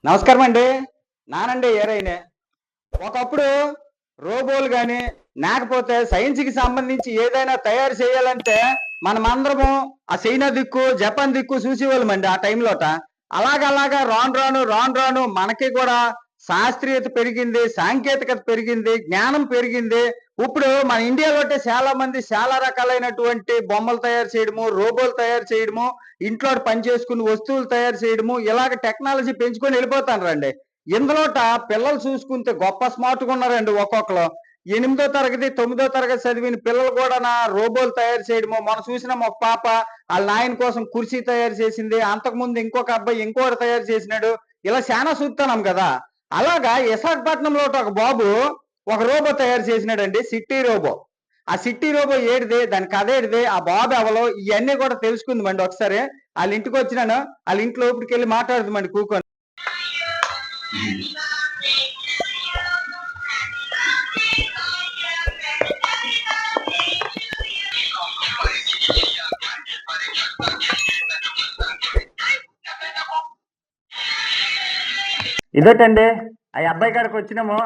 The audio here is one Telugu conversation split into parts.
నమస్కారం అండి. నానండి ఏరైనే. ఒకప్పుడు రోబోలు గాని, లేకపోతే సైన్స్‌కి సంబంధించి ఏదైనా తయారు చేయాలంటే మనమందరము ఆ చైనా దిక్కు, జపాన్ దిక్కు చూసేవాళ్ళమండి ఆ టైంలోట. అలాగలాగా రాను రాను మనకి కూడా శాస్త్రీయత పెరిగింది, సాంకేతికత పెరిగింది, జ్ఞానం పెరిగింది. ఇప్పుడు మన ఇండియాలోటే చాలా మంది చాలా రకాలైనటువంటి బొమ్మలు తయారు చేయడము, రోబోలు తయారు చేయడము, ఇంట్లో పని చేసుకుని వస్తువులు తయారు చేయడము, ఇలాగ టెక్నాలజీ పెంచుకొని వెళ్ళిపోతాండ్రండి. ఇందులోట పిల్లలు చూసుకుంటే గొప్ప స్మార్ట్‌గా ఉన్నారండి ఒక్కొక్కళ్ళు. 8 తరగతి, 9 తరగతి చదివిన పిల్లలు కూడానా రోబోలు తయారు చేయడము. మొన్న చూసినాం ఒక పాప ఆళ్ళ నాయన కోసం కుర్చీ తయారు చేసింది. అంతకుముందు ఇంకొక అబ్బాయి ఇంకోటి తయారు చేసినాడు. ఇలా శానా చూస్తున్నాం గదా! అలాగా విశాఖపట్నంలోట ఒక బాబు ఒక రోబో తయారు చేసినాడండి. సిట్టి రోబో. ఆ సిట్టి రోబో ఏటిది? దాని కథ ఏటిది? ఆ బాబు ఎవలు? ఇయన్నీ కూడా తెలుసుకుందామండి ఒకసారి. ఆళ్ళ ఇంటికొచ్చినాను. ఆళ్ళ ఇంటి లోపటికెళ్ళి మాట్లాడదామండి కూకొని. ఇదేటండి ఆ అబ్బాయి కాడికి వచ్చినాము.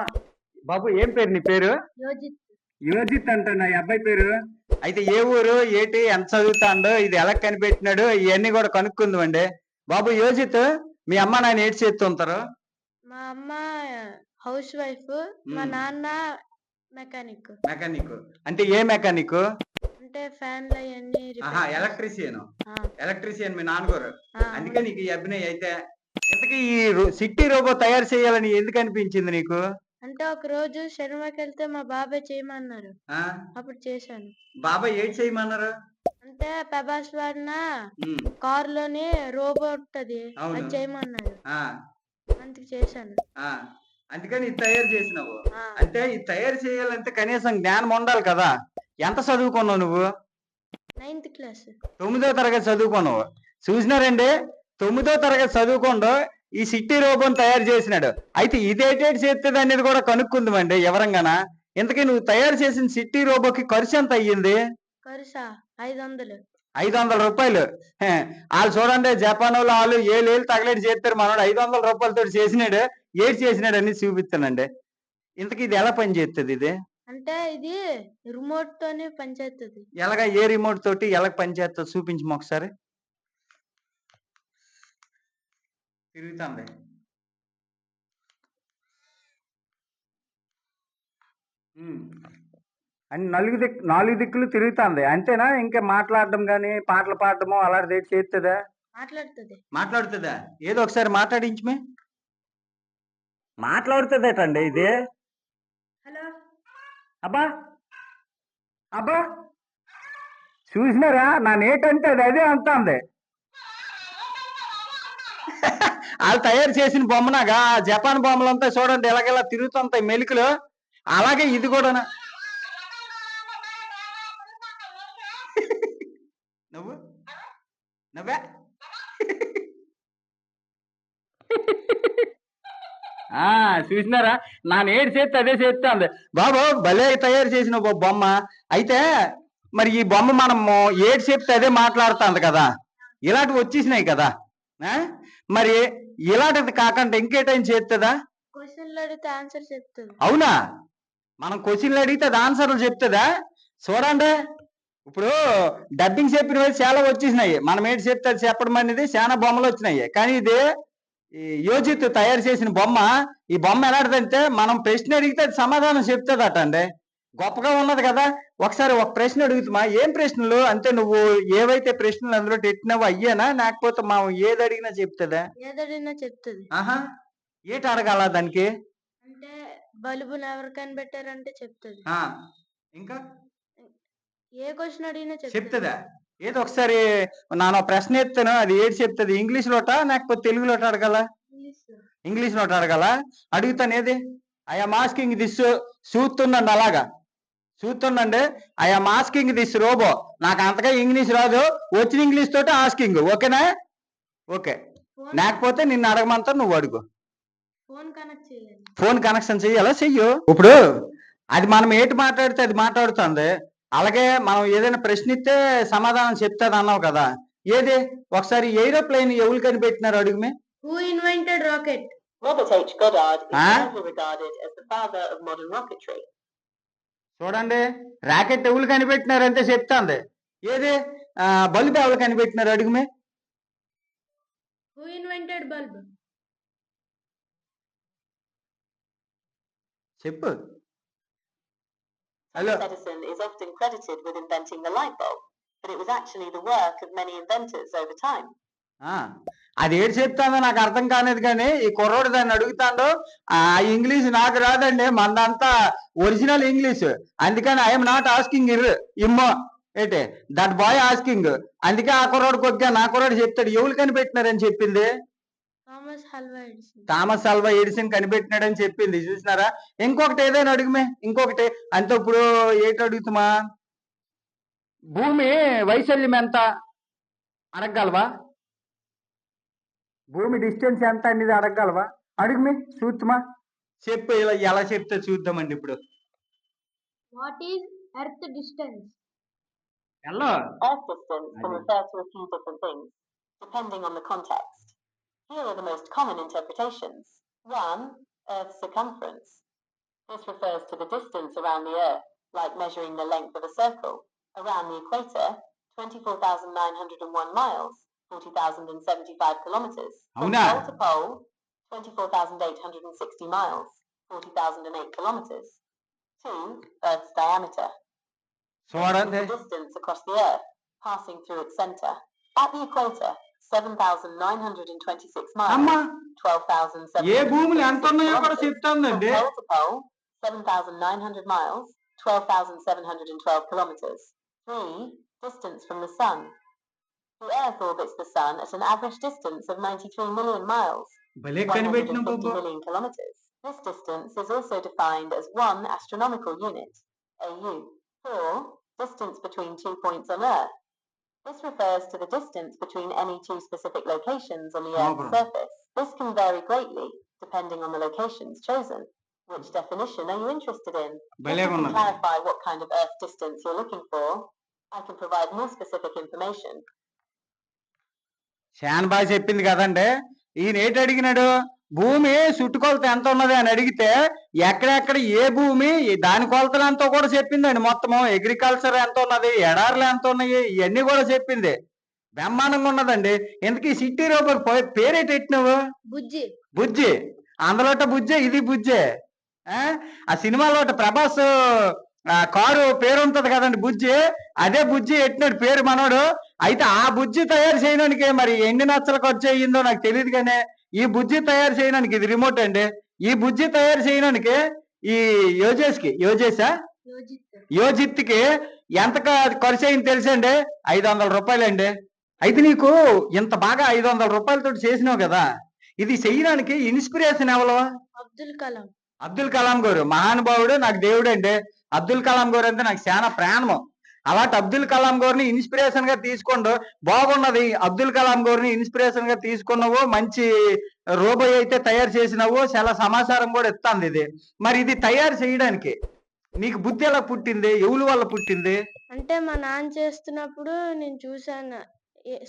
బాబు ఏం పేరు నీ పేరు? యోజిత్. యోజిత్ అంటాను ఆ అబ్బాయి పేరు. అయితే ఏ ఊరు ఏటి ఎంత చదువుతాండో ఇది ఎలా కనిపెట్టినాడు ఇవన్నీ కూడా కనుక్కుందామండి. బాబు యోజిత్, మీ అమ్మ నాయన ఏటి చేస్తుంటారు? మా అమ్మ హౌస్ వైఫ్, మా నాన్న మెకానిక్. మెకానిక్. అంటే ఏ మెకానిక్? అంటే ఫ్యాన్లు అవన్నీ ఆహా, రిపేర్. ఎలక్ట్రీషియన్. ఆ, ఎలక్ట్రీషియన్ మీ నాన్నగారు. అందుకే అవును. నీకు ఈ అభినయం అయితే. ఇంతకీ ఈ సిట్టి రోబో తయారు చేయాలని ఎందుకు అనిపించింది నీకు? అంటే ఒక రోజు సినిమాకెళ్తే మా బాబాయ్ చేయమన్నారు. ఆ అప్పుడు చేశాను. బాబాయ్ ఏటి చేయమన్నారు? అంటే ప్రభాస్ వాడిన ఉమ్, కారులోని రోబో ఉంటది. అవును. అది చేయమన్నారు. ఆ అందుకు చేశాను. ఆ అందుకని ఇది తయారు చేసినావు. ఆ, అంటే ఇది తయారు చేయాలంటే కనీసం జ్ఞానం ఉండాలి కదా. ఎంత చదువుకున్నావు నువ్వు? 9th class. 9వ తరగతి చదువుకున్నావు. చూసినారండి, 9వ తరగతి చదువుకుండా ఈ సిట్టి రోబోని తయారు చేసినాడు. అయితే ఇదేటేటి చేస్తుంది అనేది కూడా కనుక్కుందామండి ఎవరంగానా. ఇంతకీ నువ్వు తయారు చేసిన సిట్టి రోబోకి ఖర్చు ఎంత అయ్యింది? ఖర్చా 500. 500 రూపాయలు. వాళ్ళు చూడండి జపాన్ వాళ్ళు ఏళ్ళు తగలేటి చేస్తారు, మనోడు 500 రూపాయలతో చేసినాడు. ఏటి చేసినాడు అని చూపిస్తానండి. ఇంతకీ ఇది ఎలా పని చేస్తుంది ఇది? అంటే ఇది రిమోట్ తోనే పనిచేస్తుంది. ఎలాగా ఏ రిమోట్ తోటి ఎలా పని చేస్తుందో చూపించము ఒకసారి. తిరుగుతుంది. అని నాలుగు దిక్కులు తిరుగుతుంది అంతేనా? ఇంకా మాట్లాడడం కానీ పాటలు పాడటము అలాంటిది ఏటి చేస్తుందా? మాట్లాడుతుంది. మాట్లాడుతుందా? ఏదో ఒకసారి మాట్లాడించమే. మాట్లాడుతుందేటండి ఇది? హలో. అబ్బా అబ్బా, చూసినారా నా నేటంటే అది అదే అంటుంది. వాళ్ళు తయారు చేసిన బొమ్మనాగా జపాన్ బొమ్మలంతా చూడండి ఎలాగెలా తిరుగుతుంటాయి మెలికలు. అలాగే ఇది కూడా. నువ్వు నువ్వే చూసినారా నా నేడు చేస్తే అదే చేస్తుంది. బాబు భలే తయారు చేసిన బొమ్మ. అయితే మరి ఈ బొమ్మ మనము ఏడు చెప్తే అదే మాట్లాడుతుంది కదా, ఇలాంటివి వచ్చేసినాయి కదా. ఆ? మరి ఇలాంటిది కాకుండా ఇంకేటైనా చేస్తుందా? క్వశ్చన్లు అడిగితే ఆన్సర్ చెప్తుంది. అవునా? మనం క్వశ్చన్లు అడిగితే అది ఆన్సర్లు చెప్తుందా? చూడండి, ఇప్పుడు డబ్బింగ్ చెప్పినవి చాలా వచ్చేసినాయి. మనం ఏంటి చెప్తే అది చెప్పడం అనేది చాలా బొమ్మలు వచ్చినాయి. కానీ ఇది ఈ యోజిత్ తయారు చేసిన బొమ్మ. ఈ బొమ్మ ఎలాంటిదంటే మనం ప్రశ్న అడిగితే అది సమాధానం చెప్తుందట అండి. గొప్పగా ఉన్నది కదా. ఒకసారి ఒక ప్రశ్న అడుగుతామా? ఏం ప్రశ్నలు అంటే నువ్వు ఏవైతే ప్రశ్నలు అందులో పెట్టినావో అయ్యేనా, లేకపోతే మనం ఏది అడిగినా చెప్తుందా? ఏదడినా చెప్తుంది. ఆహా, ఏటి అడగాల దానికి? అంటే బల్బును ఎవరు కనిపెట్టారంటే చెప్తుంది. ఆ ఇంకా ఏ క్వశ్చన్ అడిగినా చెప్తుంది. చెప్తుందా? ఏదో ఒకసారి నాను ప్రశ్న ఎత్తాను, అది ఏది చెప్తుంది? ఇంగ్లీష్ లోట లేకపోతే తెలుగులోట అడగాల? ఇంగ్లీష్లో. ఇంగ్లీష్ లోట అడగాల? అడుగుతాను ఏది? I'm asking this. చూస్తుండండి అలాగా చూస్తుండండి. I'm asking this robot. నాకు అంతగా ఇంగ్లీష్ రాదు, వచ్చిన ఇంగ్లీష్ తోటి ఆస్కింగ్. ఓకేనా? ఓకే. ఫోన్ లేకపోతే నిన్ను అడగమంతా నువ్వు అడుగు. ఫోన్ కనెక్ట్ చేయాలి. ఫోన్ కనెక్షన్ చెయ్యాలా? చెయ్యు. ఇప్పుడు అది మనం ఏటి మాట్లాడితే అది మాట్లాడుతుంది. అలాగే మనం ఏదైనా ప్రశ్న ఇస్తే సమాధానం చెప్తుంది అన్నావు కదా. ఏది ఒకసారి ఏరోప్లేన్ ఎవరు కనిపెట్టినారు అడుగుమే. Who invented rocket? Robert H. Goddard is Huh? widely regarded as the father of modern rocketry. చూడండి, రాకెట్ ఎవరు కనిపెట్టినారంటే చెప్తాంది. ఏది బల్బు ఎవరు కనిపెట్టినారు అడుగుమే? Who invented bulb? చెప్పు. Hello. Thomas Edison is often credited with inventing the light bulb, but it was actually the work of many inventors over time. అది ఏడు చెప్తాందో నాకు అర్థం కాలేదు, కానీ ఈ కుర్రోడు దాన్ని అడుగుతాడో ఆ ఇంగ్లీష్ నాకు రాదండి, మందంతా ఒరిజినల్ ఇంగ్లీష్. అందుకని ఐఎమ్ నాట్ ఆస్కింగ్ ఇమ్మో ఏంటే దట్ బాయ్ ఆస్కింగ్. అందుకే ఆ కుర్రోడు కొద్దిగా నా కుర్రోడు చెప్తాడు ఎవరు కనిపెట్టినారని చెప్పింది. థామస్ ఆల్వా ఎడిసన్ కనిపెట్టినాడని చెప్పింది. చూసినారా? ఇంకొకటి ఏదైనా అడుగుమే, ఇంకొకటి. అంటే ఇప్పుడు ఏంటి అడుగుతామా? భూమి వైశాల్యం ఎంత అడగగలవా? భూమి డిస్టెన్స్ ఎంత అనేది అడగగలవా? అడుగుమే చూద్దామా. చెప్పు, ఇలా ఎలా చెప్తే చూద్దామండి ఇప్పుడు. What is Earth distance? Hello. Earth distance can refer to a few different things, depending on the context. Here are the most common interpretations. 1. Earth's circumference. This refers to the distance around the Earth, like measuring the length of a circle. Around the equator, 24,901 miles, 40,075 kilometers. From Avuna. pole to pole, 24,860 miles, 40,008 kilometers. 2. Earth's diameter. చూడండి, The distance across the Earth, passing through its center. At the equator, 7,926 miles, అమ్మా 12,700 ఏ భూములు ఎంత ఉన్నాయో కూడా kilometers. From చెప్తాందండి. pole to pole, 7,900 miles, 12,712 kilometers. 3. Distance from the Sun. The Earth orbits the Sun at an average distance of 93 million miles, భలే కనిపెట్టిన 150 బాబు. million kilometers. This distance is also defined as 1 astronomical unit, AU. 4. Distance between 2 points on Earth. This refers to the distance between any two specific locations on the Earth's surface. This can vary greatly depending on the locations chosen. Which definition are you interested in? Just to clarify what kind of Earth distance you're looking for, I can provide more specific information. San బాగా చెప్పింది కదండి. ఈయన ఏంటి అడిగినాడు? భూమి చుట్టుకొలత ఎంత ఉన్నది అని అడిగితే ఎక్కడెక్కడ ఏ భూమి దాని కొలతలు ఎంతో కూడా చెప్పిందండి. మొత్తము అగ్రికల్చర్ ఎంత ఉన్నది, ఎడార్లు ఎంత ఉన్నాయి, ఇవన్నీ కూడా చెప్పింది. బ్రహ్మాండంగా ఉన్నదండి. ఎందుకు ఈ సిటీ రోబోట్ పేరేటి ఎట్టినావు? బుజ్జి. బుజ్జి. అందులోట బుజ్జే, ఇది బుజ్జే. ఆ సినిమాలో ప్రభాస్ కారు పేరు ఉంటది కదండి బుజ్జి, అదే బుజ్జి ఎట్టినాడు పేరు మనోడు. అయితే ఆ బుజ్జి తయారు చేయడానికి మరి ఎన్ని నచ్చలు ఖర్చు అయ్యిందో నాకు తెలియదు, కానీ ఈ బుజ్జి తయారు చేయడానికి ఇది రిమోట్ అండి. ఈ బుజ్జి తయారు చేయడానికి ఈ యోజిత్ కి ఎంత ఖర్చు అయింది తెలుసండి? 500 రూపాయలండి. అయితే నీకు ఇంత బాగా 500 రూపాయలతో చేసినావు కదా, ఇది చేయడానికి ఇన్స్పిరేషన్ ఎవరు? అబ్దుల్ కలాం గారు. మహానుభావుడు, నాకు దేవుడు అండి. అబ్దుల్ కలాం గారు అంటే నాకు చాలా ప్రాణము. అలాంటి అబ్దుల్ కలాం గారిని ఇన్స్పిరేషన్ గా తీసుకోండు. బాగున్నది. అబ్దుల్ కలాం గారిని ఇన్స్పిరేషన్ గా తీసుకున్నావు, మంచి రోబో అయితే తయారు చేసినావు, చాలా సమాచారం కూడా ఇస్తాంది ఇది. మరి ఇది తయారు చేయడానికి నీకు బుద్ధి ఎలా పుట్టింది? ఎవరి వల్ల పుట్టింది? అంటే మా నాన్న చేస్తున్నప్పుడు నేను చూసాను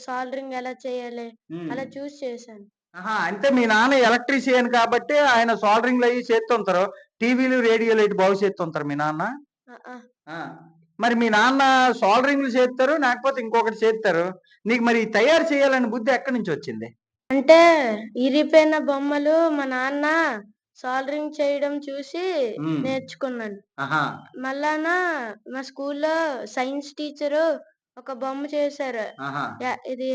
సాల్డరింగ్ ఎలా చేయాలి, అలా చూసి చేశాను. అంటే మీ నాన్న ఎలక్ట్రీషియన్ కాబట్టి ఆయన సోల్డరింగ్లు అయ్యి చేస్తుంటారు. టీవీలు రేడియోలు అయితే బాగు చేస్తుంటారు మీ నాన్న. మరి మీ నాన్న సోల్డరింగ్లు చేస్తారు, లేకపోతే ఇంకొకటి చేస్తారు. నీకు మరి తయారు చేయాలని బుద్ధి ఎక్కడి నుంచి వచ్చింది? అంటే ఇరిపోయిన బొమ్మలు మా నాన్న సాల్డరింగ్ చేయడం చూసి నేర్చుకున్నాను. మళ్ళానా మా స్కూల్లో సైన్స్ టీచరు ఒక బొమ్మ చేశారు. ఇది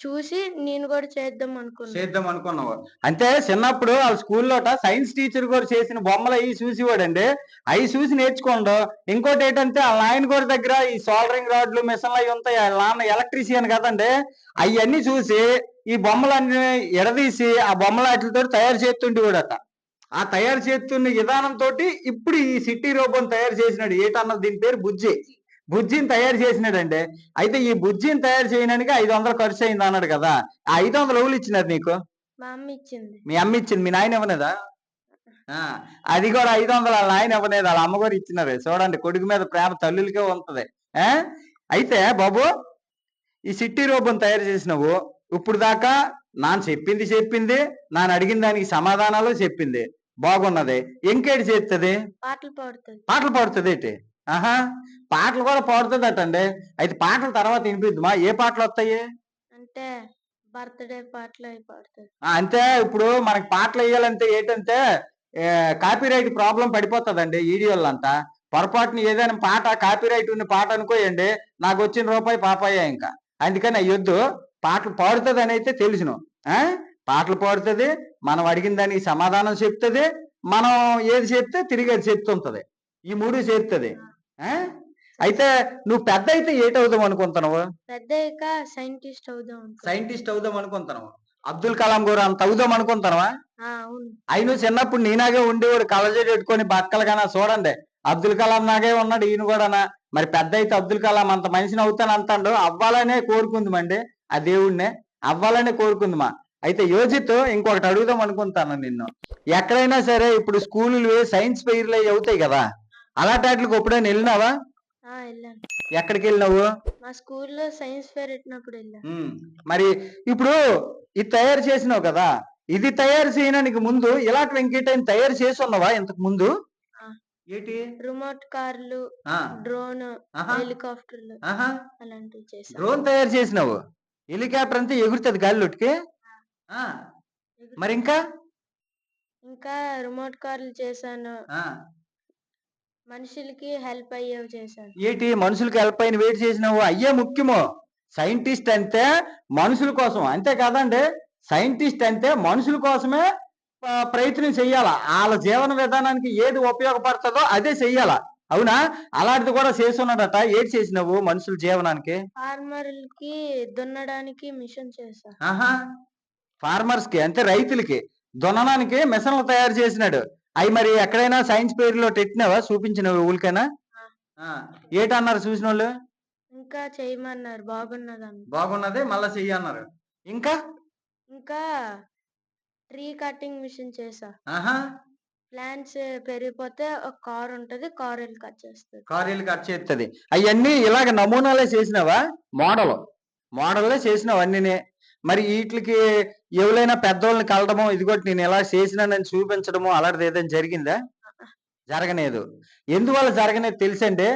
చూసి నేను కూడా చేద్దాం అనుకున్నావు. అంటే చిన్నప్పుడు వాళ్ళ స్కూల్లో సైన్స్ టీచర్ కూడా చేసిన బొమ్మలు అవి చూసేవాడండి. అవి చూసి నేర్చుకోండు. ఇంకోటి ఏంటంటే వాళ్ళ నాయన గారి దగ్గర ఈ సోల్డరింగ్ రాడ్లు మిషన్లు అవి ఉంటాయి. వాళ్ళ నాన్న ఎలక్ట్రీషియన్ కదండి. అవన్నీ చూసి ఈ బొమ్మలన్నీ ఎడదీసి ఆ బొమ్మలాటితో తయారు చేస్తుండేవాడట. ఆ తయారు చేస్తున్న విధానంతో ఇప్పుడు ఈ సిటీ రోబోని తయారు చేసినాడు. ఏటన్నది దీని పేరు బుజ్జి. బుజ్జిని తయారు చేసినాడండి. అయితే ఈ బుజ్జిని తయారు చేయడానికి 500 ఖర్చు అయింది అన్నాడు కదా. ఆ 500 ఎవరు ఇచ్చినారు నీకు? మా అమ్మ ఇచ్చింది. మీ అమ్మ ఇచ్చింది. మీ నాయన ఇవ్వనేదా? అది కూడా 500 వాళ్ళ నాయన ఇవ్వలేదు, వాళ్ళ అమ్మ కూడా ఇచ్చినారు. చూడండి, కొడుకు మీద ప్రేమ తల్లులకే ఉంటది. అయితే బాబు, ఈ సిటీ రోబోని తయారు చేసినావు. ఇప్పుడు దాకా నాన్న చెప్పింది నాన్న అడిగిన దానికి సమాధానాలు చెప్పింది బాగున్నది. ఇంకేటి చేస్తుంది? పాటలు పాడుతుంది. పాటలు పాడుతుంది ఏంటి? ఆహా, పాటలు కూడా పాడుతుందటండి. అయితే పాటల తర్వాత వినిపిద్దుమా? ఏ పాటలు వస్తాయి? అంటే బర్త్‌డే పాటలు అవి పాడుతది. అంతే. ఇప్పుడు మనకి పాటలు వేయాలంటే ఏంటంటే కాపీరైట్ ప్రాబ్లం పడిపోతుందండి వీడియోలంతా. పొరపాటున ఏదైనా పాట కాపీరైట్ ఉన్న పాట అనుకోయండి, నాకు వచ్చిన రూపాయి పాపాయే ఇంకా. అందుకని అయ్యొద్దు. పాటలు పాడుతుంది అని అయితే తెలుసును. ఆ? పాటలు పాడుతుంది, మనం అడిగిన దానికి సమాధానం చెప్తుంది, మనం ఏది చెప్తే తిరిగి అది చెప్తుంటది. ఈ మూడు చేస్తుంది. ఆ? అయితే నువ్వు పెద్ద అయితే ఏటవుదాం అనుకుంటున్నావు? పెద్దయ్యాక సైంటిస్ట్ అవుదాం అనుకుంటున్నా. సైంటిస్ట్ అవుదాం అనుకుంటున్నావు. అబ్దుల్ కలాం గారు అంత అవుదాం అనుకుంటున్నావా? అవును. ఆయన చిన్నప్పుడు నీనాగే ఉండేవాడు, కళ్ళజోడు పెట్టుకొని బక్కలుగానా. చూడండి, అబ్దుల్ కలాం నాగే ఉన్నాడు ఈయన కూడానా. మరి పెద్ద అయితే అబ్దుల్ కలాం అంత మనిషిని అవుతాను అంటాడు. అవ్వాలనే కోరుకుందామండి ఆ దేవుడినే, అవ్వాలనే కోరుకుందామా. అయితే యోజిత్, ఇంకొకటి అడుగుదాం అనుకుంటాను నిన్ను. ఎక్కడైనా సరే ఇప్పుడు స్కూళ్ళు సైన్స్ ఫెయిర్లు అవి అవుతాయి కదా, అలాంటి వాటికి ఎప్పుడైనా వెళ్ళినావా? వెళ్ళాను. ఎక్కడికి వెళ్ళినావు? మా స్కూల్లో సైన్స్ ఫేర్ పెట్టినప్పుడు వెళ్ళాను. మరి ఇప్పుడు ఇది తయారు చేసినావు కదా, ఇది తయారు చేయడానికి ముందు ఇలాంటి ఇంకేటైనా తయారు చేసి ఉన్నావా ఇంతకు ముందు? ఆ, ఏంటి? రిమోట్ కార్లు, ఆ, డ్రోన్, ఆహా, హెలికాప్టర్లు ఆహా, అలాంటివి చేశాను. డ్రోన్ తయారు చేసినావు. హెలికాప్టర్ అంతా ఎగురుతుంది గాలిలోకి. ఆ, మరి ఇంకా? ఇంకా రిమోట్ కార్లు చేశాను. ఆ, మనుషులకి హెల్ప్ అయ్యేవి చేశాను. ఏంటి మనుషులకి హెల్ప్ అయిన వెయిట్ చేసినావు? అయ్యే ముఖ్యము. సైంటిస్ట్ అంటే మనుషుల కోసం, అంతే కాదండి. సైంటిస్ట్ అంటే మనుషుల కోసమే ప్రయత్నం చెయ్యాలా. వాళ్ళ జీవన విధానానికి ఏది ఉపయోగపడుతుందో అదే చెయ్యాలా. అవునా? అలాంటిది కూడా చేస్తున్నాడట. ఏది చేసినావు మనుషుల జీవనానికి? ఫార్మర్లకి దున్నడానికి మిషన్ చేశా. ఆహా, ఫార్మర్స్ కి అంటే రైతులకి దున్నడానికి మిషన్లు తయారు చేసినాడు. అవి మరి ఎక్కడైనా సైన్స్ ఫెయిర్ లో పెట్టినావా? చూపించినవి ఊరికైనా? ఆ, ఏటన్నారు చూసిన వాళ్ళు? ఇంకా చేయమన్నారు, బాగున్నదన్న. బాగున్నది, మళ్ళా చెయ్యి అన్నారు. ఇంకా? ఇంకా ట్రీ కటింగ్ మిషన్ చేశా. ఆహా, ప్లాంట్స్ పెరిగిపోతే ఒక కార్ ఉంటది, కార్ వెళ్ళి కట్ చేస్తుంది. కారీలు కట్ చేస్తుంది. అవన్నీ ఇలాగ నమూనాలే చేసినావా? మోడల్లే చేసినావు అన్నీనే. మరి వీటికి ఎవరైనా పెద్దోళ్ళని కలడమో, ఇదిగోటి నేను ఇలా చేసినానని చూపించడమో అలాంటిది ఏదైనా జరిగిందా? జరగలేదు. ఎందువల్ల జరగలేదు తెలుసండి?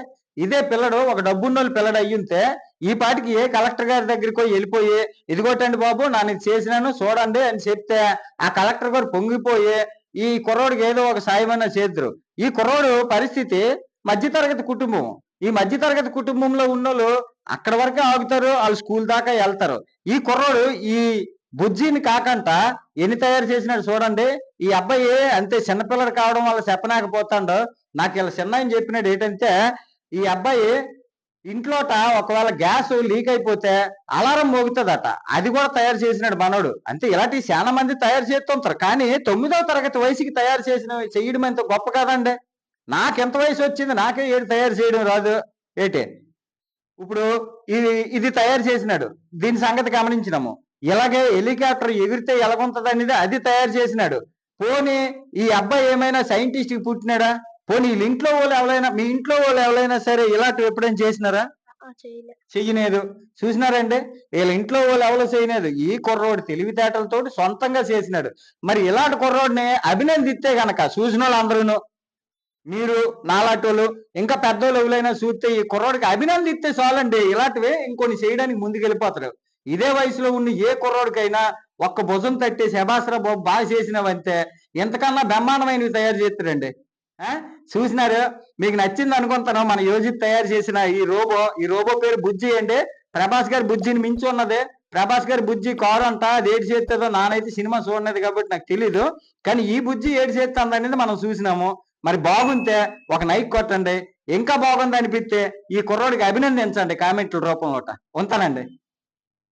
ఇదే పిల్లడు ఒక డబ్బున్నోళ్ళు పిల్లడు అయ్యుంటే ఈ పాటికి ఏ కలెక్టర్ గారి దగ్గరికి వెళ్ళిపోయి, ఇదిగోటండి బాబు నాన్న ఇది చేసినాను చూడండి అని చెప్తే ఆ కలెక్టర్ గారు పొంగిపోయి ఈ కుర్రోడికి ఏదో ఒక సాయమైనా చేద్దరు. ఈ కుర్రోడు పరిస్థితి మధ్యతరగతి కుటుంబం. ఈ మధ్యతరగతి కుటుంబంలో ఉన్నోళ్ళు అక్కడ వరకే ఆగుతారు, వాళ్ళు స్కూల్ దాకా వెళ్తారు. ఈ కుర్రోడు ఈ బుజ్జిని కాకంట ఎన్ని తయారు చేసినాడు చూడండి. ఈ అబ్బాయి అంతే చిన్నపిల్లడు కావడం వల్ల చెప్పలేకపోతాడు. నాకు ఇలా చిన్నాయన చెప్పినాడు ఏంటంటే, ఈ అబ్బాయి ఇంట్లోట ఒకవేళ గ్యాస్ లీక్ అయిపోతే అలారం మోగుతుందట. అది కూడా తయారు చేసినాడు మనోడు. అంటే ఇలాంటివి చాలా మంది తయారు చేస్తుంటారు. కానీ 9వ తరగతి వయసుకి తయారు చేయడం ఎంత గొప్ప కాదండి. నాకెంత వయసు వచ్చింది, నాకే ఏడు తయారు చేయడం రాదు ఏంటి? ఇప్పుడు ఇది తయారు చేసినాడు. దీని సంగతి గమనించినాము. ఇలాగే హెలికాప్టర్ ఎగిరితే ఎలాగుంటది అనేది అది తయారు చేసినాడు. పోనీ ఈ అబ్బాయి ఏమైనా సైంటిస్ట్ కి పుట్టినాడా? పోనీ వీళ్ళ ఇంట్లో వాళ్ళు ఎవరైనా, మీ ఇంట్లో వాళ్ళు ఎవరైనా సరే ఇలాంటివి ఎప్పుడైనా చేసినారా? చేయలే. చెయ్యలేదు. చూసినారండి, వీళ్ళ ఇంట్లో వాళ్ళు ఎవరో చేయలేదు. ఈ కుర్రోడు తెలివితేటలతోటి సొంతంగా చేసినాడు. మరి ఇలాంటి కుర్రోడిని అభినందిస్తే గనక చూసిన వాళ్ళు అందరూ, మీరు నాలాటోళ్ళు ఇంకా పెద్దోళ్ళు ఎవరైనా చూస్తే ఈ కుర్రోడికి అభినందిస్తే చాలండి. ఇలాంటివే ఇంకొన్ని చేయడానికి ముందుకు వెళ్ళిపోతారు. ఇదే వయసులో ఉన్న ఏ కుర్రోడికైనా ఒక్క భుజం తట్టి శభాస్రా బాబు బాగా చేసినావంటే ఎంతకన్నా బ్రహ్మాండమైనవి తయారు చేస్తారండి. చూసినారు, మీకు నచ్చింది అనుకుంటాను మన యోజిత్ తయారు చేసిన ఈ రోబో పేరు బుజ్జి అండి. ప్రభాస్ గారి బుజ్జిని మించి ఉన్నది. ప్రభాస్ గారి బుజ్జి కారు అంట, అది ఏడు చేస్తుందో నానైతే సినిమా చూడలేదు కాబట్టి నాకు తెలీదు. కానీ ఈ బుజ్జి ఏడు చేస్తుంది అనేది మనం చూసినాము. మరి బాగుంటే ఒక లైక్ కొట్టండి. ఇంకా బాగుంది అనిపిస్తే ఈ కుర్రోడికి అభినందించండి కామెంట్ల రూపంలో. ఉంటానండి.